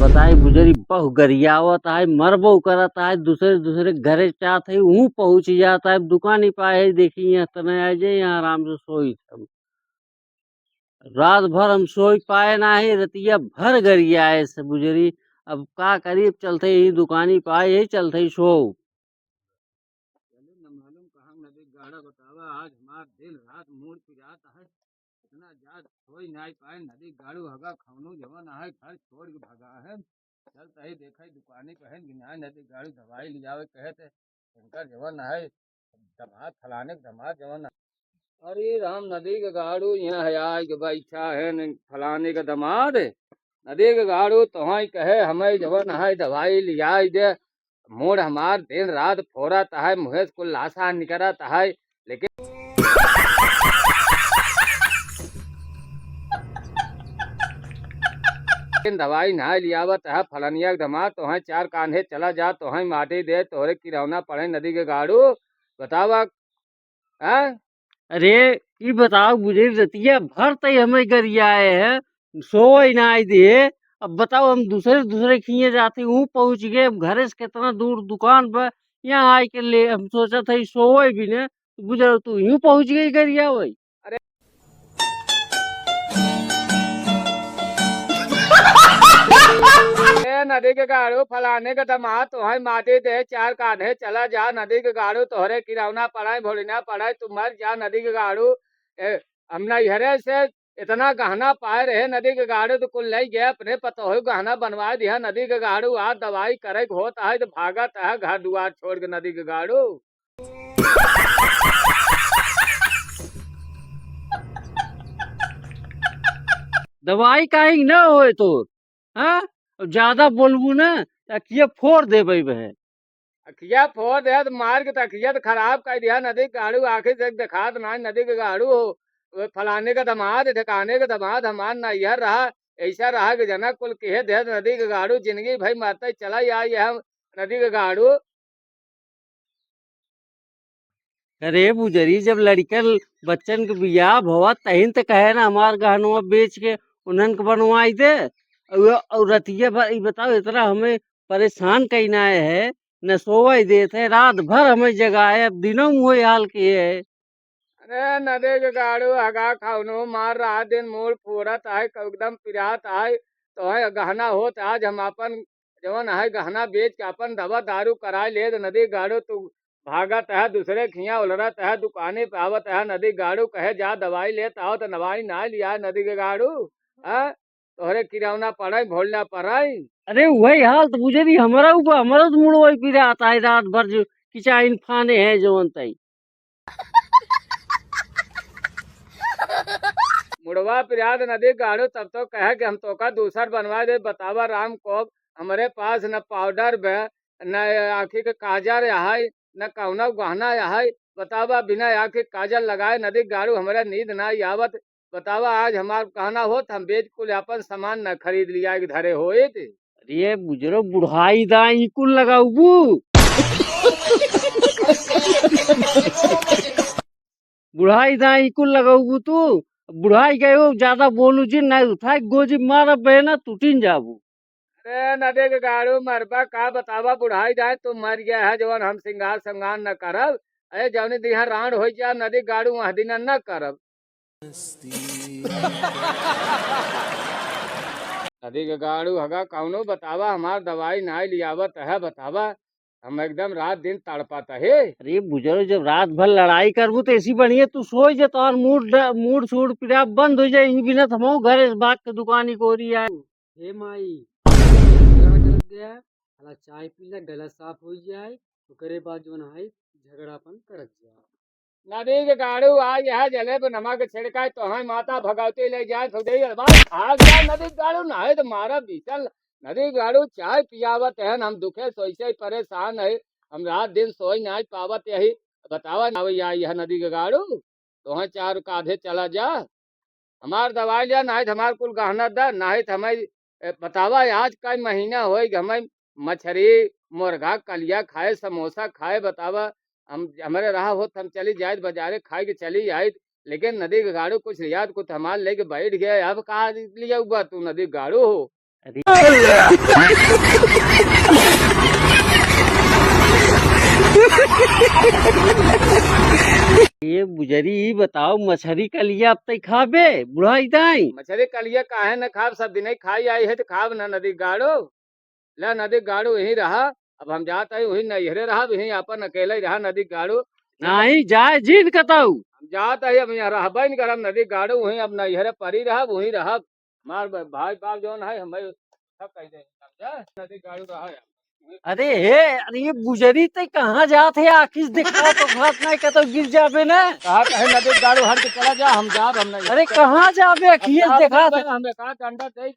बताई बुजरी बहु गरियावत है मरबो करत है दूसरे दूसरे घरे चाहत है वहू पहुंच जाता है दुकान ही पाए देखी यहाँ तने आ जाए यहाँ आराम से सोई हम रात भर हम सोई पाए ना ही रतिया भर गरियाए से बुजरी। अब का करीब चलते ही दुकानी पाए यही चलते ही सो चलो न मालूम कहाँ नदी गाड़ा बतावा आज हमार दिन रात मूड पिरात है इतना जात कोई नहीं पाए नदी गाड़ू हगा खौनू जवन है घर छोड़ के भगा है चल तही देखा दुकानी कहे गिनाए नदी गाड़ू दवाई लियावे कहे थे इनका जवन है दमाद फलाने के दमाद जवन है। अरे राम नदी के गाड़ू यहाँ है आए के बैठा है न फलाने का दमाद नदी के गाड़ू तो कहे हमें जवन है दवाई लियाई दे मूड हमार दिन रात फोरत है मुहे को लाशा निकलत है लेकिन दवाई ना लियावत है फलनिया धमा तो चार कान्हे चला जा तो माटी दे तोहरे किरौना पड़े नदी के गाड़ू बतावा है। अरे ये बताओ मुझे रतिया भर तई हमें गरियाए है सो ही ना आई दे। अब बताओ हम दूसरे दूसरे खिए जाते हूँ पहुंच गए अब घरे से कितना दूर दुकान पर यहाँ आई के ले हम सोचा था सोए भी ने गुजर तू यूं पहुंच गई गरिया वही। नदी के गाड़ू फलाने का दमाद तोहर माटी दे चार कान्हे चला जा नदी के गाड़ू तोहरे किरौना पड़ाए भोलिना पड़ाए तू मर जा नदी के गाड़ू हमने इहरे से इतना गहना पाए रहे नदी के गाड़ू तो कुल ले गए अपने पतोह गहना बनवा दिया नदी के गाड़ू आज दवाई करे होता है तो भागत है घर दुआर छोड़ के नदी के गाड़ू। दवाई कहीं न होए तो हाँ ज्यादा बोलबू ना अखिया फोड़ दे बह अखिया फोड़ दे तो मार के तखिया तो खराब कर दिया नदी के गाड़ू आखिर से दिखा ना नदी के गाड़ू हो फलाने का दमाद ठिकाने का दमाद हमार ना यह रहा ऐसा रहा कि जनक कुल कहे दे नदी के गाड़ू जिंदगी भाई मरता चला या यह नदी के गाड़ू। अरे बुजरी जब लड़कन बच्चन के बियाह भवा तहिन तो कहे ना हमार गहनवा बेच के उन्हन के बनवाई दे और रतिया भर ई बताओ इतना हमें परेशान करना है न सोवाई देते है रात भर हमें जगाए अब दिनों में वही हाल किए है। अरे नदी के गाड़ू हगा खाउनो मार रहा दिन मूड फोड़त आए एकदम पिरात आए तो है गहना होत आज हम अपन जवन है गहना बेच के अपन दवा दारू कराए ले तो नदी गाड़ू तू भागत है दूसरे खिया उलरत है दुकाने पे आवत है नदी गाड़ू कहे जा दवाई लेत आओ तो दवाई ना लिया नदी के गाड़ू है तोहरे किरौना पड़े भोलना पड़ाई। अरे वही हाल तो बुझे नहीं हमारा ऊपर हमारा तो मुड़ वही पी आता है रात भर जो किचाइन फाने है जवन तई मुड़वा पिराद नदी गाड़ू तब तो कहे कि हम तो का दूसर बनवा दे बतावा राम को हमारे पास न पाउडर बे न आँखी के काजर है न कौना गहना है बतावा बिना आँखी काजल लगाए नदी गाड़ू हमारा नींद ना आवत बतावा आज हमार कहना हो हम बेच कुल अपन सामान न खरीद लिया धरे हो अरे बुजरो बुढ़ाई दाई कुल लगाऊ बुढ़ाई दाई कुल लगाऊ तू बुढ़ाई गए हो ज्यादा बोलू जी नहीं उठा गोजी मार बहना टूटिन जाबू। अरे नदी के गाड़ू मरबा का बतावा बुढ़ाई जाए तू मर गया है जवन हम सिंगार संगार न करब अरे जवनी दिहा राण हो जा नदी गाड़ू वह दिन न करब। नदी के गाड़ू हगा कौनो बतावा हमार दवाई नहीं लियावत है बतावा हम एकदम रात दिन तड़पाता है। अरे बुजुर्ग जब रात भर लड़ाई करबू तो ऐसी बढ़िया तू सो जा तो मूड मूड सूड पीड़ा बंद हो जाए बिना थमो घर इस बात की दुकानी को रही है। हे माई गया हला चाय पी ले गला साफ हो जाए तो करे बाद जो है झगड़ापन करत जाए। नदी के गाड़ू आ यह जले पे नमक छिड़का तो हमें माता भगवती ले जाए तो दे भाग जा नदी गाड़ू नहाए तो मारा बीचल नदी गाड़ू चाय पियावत है हम दुखे सोचे ही परेशान है हम रात दिन सोई नहीं पावत यही बतावा ना यह नदी के गाड़ू तो चार काधे चला जा हमार दवाई लिया नहीं हमार कुल गहना दा नहीं हमें बतावा आज का महीना हो हमें मछली मुर्गा कलिया खाए समोसा खाए बतावा हम हमारे रहा हो हम चली जाए बाजारे खाए के चली आए लेकिन नदी के गाड़ू कुछ लिया कुछ हमार लेके बैठ गए अब कहा लिया हुआ तू नदी गाड़ू हो ये बुजरी बताओ मछली कलिया अब तक खाबे बुढ़ाई दाई मछली कलिया काहे न खाब सब दिन खाई आई है तो खाब ना नदी गाड़ो ला नदी गाड़ो यही रहा अब हम जात है वही नैहरे रहा वही अपन अकेले ही रहा नदी गाड़ो नहीं जाए जीन कताऊ हम जात है अब यहाँ रहबे नहीं करब नदी गाड़ो वही अब नैहरे परी रहा वही रहा मार भाई बाप जौन है हम सब कह दे समझा नदी गाड़ो रहा अरे हे अरे ये गुजरी ते कहाँ जात है आखिर दिखा तो घाट नहीं कतो गिर जाबे ना कहा कहे नदी गाड़ो हट के चला जा हम जाब हम नहीं अरे कहाँ जाबे आखिर दिखा हमें कहा अंडा दे